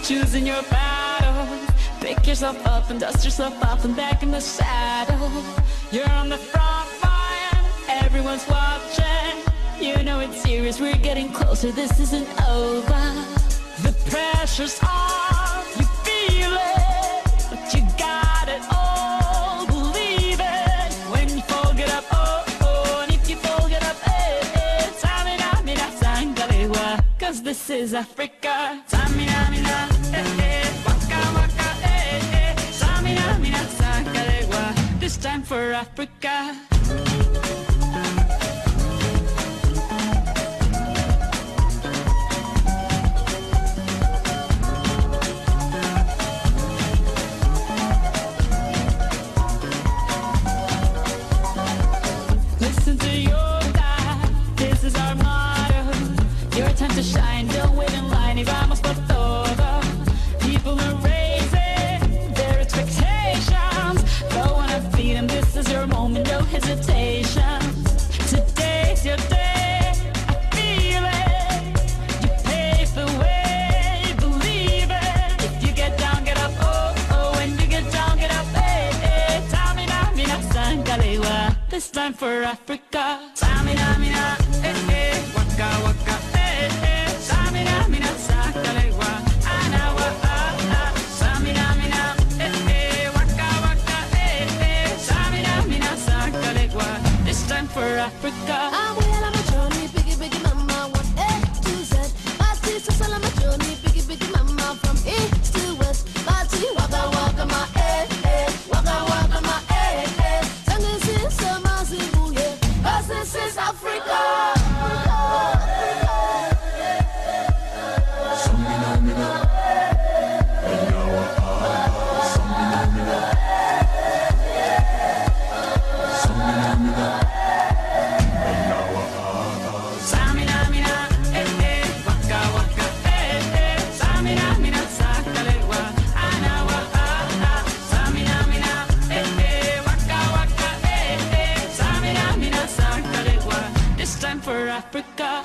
choosing your battles. Pick yourself up and dust yourself off and back in the saddle. You're on the front line, everyone's watching. You know it's serious, we're getting closer, this isn't over. The pressure's on, you feel it, but you got it all, believe it. When you fall, get up, oh, oh, and if you fall, get up, eh, eh. Tamina, mina, sangalewa, cause this is Africa. Tamina, mina, eh, eh, waka, waka, eh, eh. Tamina, mina, sangalewa, this time for Africa. Listen to your dad, this is our motto. Your time to shine, don't wait in line, y vamos por todo. People are raising their expectations. Go on and feed them, this is your moment, no hesitation. Today's your day, I feel it. You pave the way, believe it. If you get down, get up, oh, oh. When you get down, get up, eh, eh. Tamina, mina, sangalewa, this time for Africa. Tamina, mina, eh, eh. Waka, waka, eh, eh. Tamina, mina, sangalewa, anawa, ah, ah. Tamina, mina, eh, eh. Waka, waka, eh, eh. Tamina, mina, sangalewa, this time for Africa. I'm well on my journey, biggie, biggie mama, 1 A to Z. My sister's all on my journey, biggie, biggie mama, from east to west. My tea, waka, waka, my eh, eh. Waka, waka, my eh, eh. Tango sis, my zibu, yeah. 'Cause this is Africa. Tamina, mina, eh, eh. Waka, waka, eh, eh. Tamina, mina, sangalewa, anawa, ah, ah. Tamina, mina, eh, eh. Waka, waka, eh, eh. Tamina, mina, sangalewa, this time for Africa.